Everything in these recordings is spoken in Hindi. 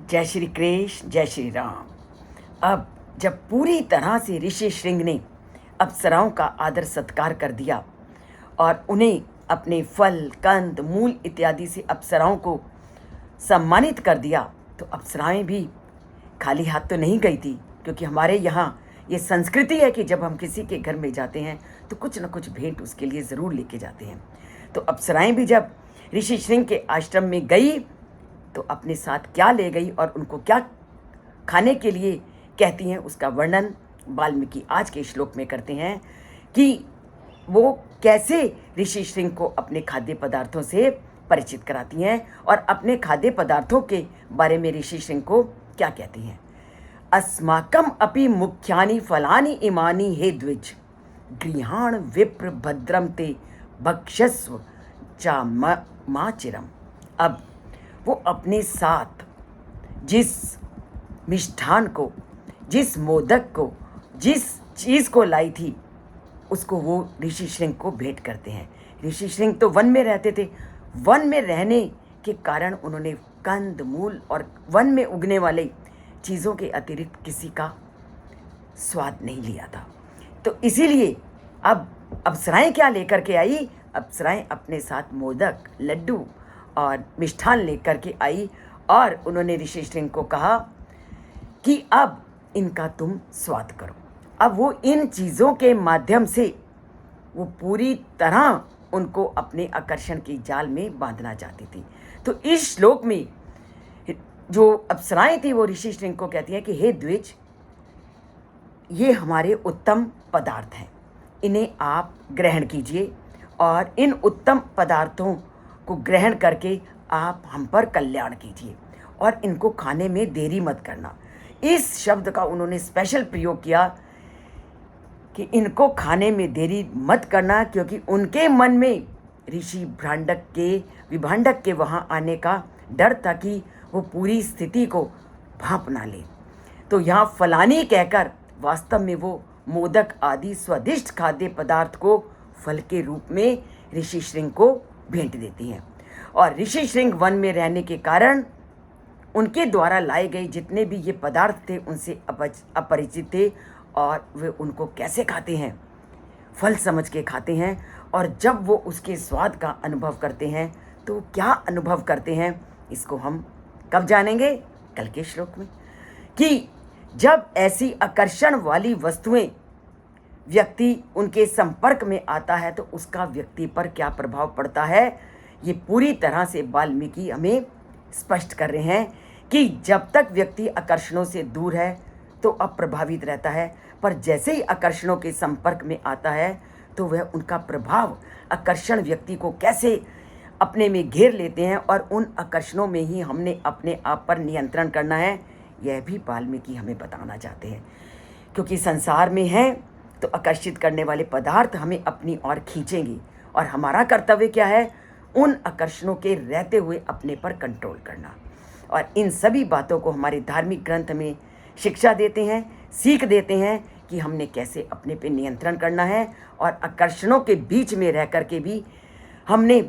जय श्री कृष्ण, जय श्री राम। अब जब पूरी तरह से ऋषि श्रृंग ने अप्सराओं का आदर सत्कार कर दिया और उन्हें अपने फल, कंद, मूल इत्यादि से अप्सराओं को सम्मानित कर दिया, तो अप्सराएं भी खाली हाथ तो नहीं गई थी, क्योंकि हमारे यहाँ ये संस्कृति है कि जब हम किसी के घर में जाते हैं तो कुछ न कुछ भेंट उसके लिए ज़रूर लेके जाते हैं। तो अप्सराएं भी जब ऋषि श्रृंग के आश्रम में गई तो अपने साथ क्या ले गई और उनको क्या खाने के लिए कहती हैं, उसका वर्णन वाल्मीकि आज के श्लोक में करते हैं कि वो कैसे ऋषि श्रृंग को अपने खाद्य पदार्थों से परिचित कराती हैं और अपने खाद्य पदार्थों के बारे में ऋषि श्रृंग को क्या कहती हैं। अस्माकम अपि मुख्यानि फलानि इमानि हे द्विज गृहाण विप्र भद्रम ते भक्षस्व चा माचिरम। अब वो अपने साथ जिस मिष्ठान को, जिस मोदक को, जिस चीज़ को लाई थी, उसको वो ऋषि श्रृंग को भेंट करते हैं। ऋषि श्रृंग तो वन में रहते थे, वन में रहने के कारण उन्होंने कंद मूल और वन में उगने वाले चीज़ों के अतिरिक्त किसी का स्वाद नहीं लिया था। तो इसीलिए अब अप्सराएं क्या लेकर के आई? अप्सराएं अपने साथ मोदक, लड्डू और मिष्ठान लेकर के आई और उन्होंने ऋषि श्रृंग को कहा कि अब इनका तुम स्वाद करो। अब वो इन चीज़ों के माध्यम से वो पूरी तरह उनको अपने आकर्षण की जाल में बांधना चाहती थी। तो इस श्लोक में जो अप्सराएं थी वो ऋषि श्रृंग को कहती हैं कि हे द्विज, ये हमारे उत्तम पदार्थ हैं, इन्हें आप ग्रहण कीजिए और इन उत्तम पदार्थों को ग्रहण करके आप हम पर कल्याण कीजिए और इनको खाने में देरी मत करना। इस शब्द का उन्होंने स्पेशल प्रयोग किया कि इनको खाने में देरी मत करना, क्योंकि उनके मन में ऋषि विभांडक के वहाँ आने का डर था कि वो पूरी स्थिति को भांप ना ले। तो यहाँ फलानी कहकर वास्तव में वो मोदक आदि स्वादिष्ट खाद्य पदार्थ को फल के रूप में ऋषि श्रृंग को भेंट देती हैं। और ऋषि श्रृंग वन में रहने के कारण उनके द्वारा लाए गए जितने भी ये पदार्थ थे उनसे अपरिचित थे और वे उनको कैसे खाते हैं? फल समझ के खाते हैं। और जब वो उसके स्वाद का अनुभव करते हैं तो क्या अनुभव करते हैं, इसको हम कब जानेंगे? कल के श्लोक में। कि जब ऐसी आकर्षण वाली वस्तुएं व्यक्ति उनके संपर्क में आता है तो उसका व्यक्ति पर क्या प्रभाव पड़ता है, ये पूरी तरह से वाल्मीकि हमें स्पष्ट कर रहे हैं कि जब तक व्यक्ति आकर्षणों से दूर है तो अप्रभावित रहता है, पर जैसे ही आकर्षणों के संपर्क में आता है तो वह उनका प्रभाव, आकर्षण व्यक्ति को कैसे अपने में घेर लेते हैं और उन आकर्षणों में ही हमने अपने आप पर नियंत्रण करना है, यह भी वाल्मीकि हमें बताना चाहते हैं। क्योंकि संसार में है तो आकर्षित करने वाले पदार्थ हमें अपनी ओर खींचेंगे और हमारा कर्तव्य क्या है? उन आकर्षणों के रहते हुए अपने पर कंट्रोल करना। और इन सभी बातों को हमारे धार्मिक ग्रंथ में शिक्षा देते हैं, सीख देते हैं कि हमने कैसे अपने पे नियंत्रण करना है और आकर्षणों के बीच में रह कर के भी हमने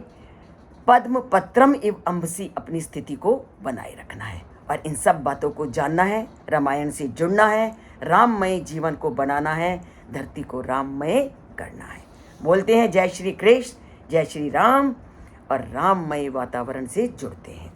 पद्म पत्रम एवं अम्बसी अपनी स्थिति को बनाए रखना है। और इन सब बातों को जानना है, रामायण से जुड़ना है, राममय जीवन को बनाना है, धरती को राममय करना है। बोलते हैं जय श्री कृष्ण, जय श्री राम और राममय वातावरण से जुड़ते हैं।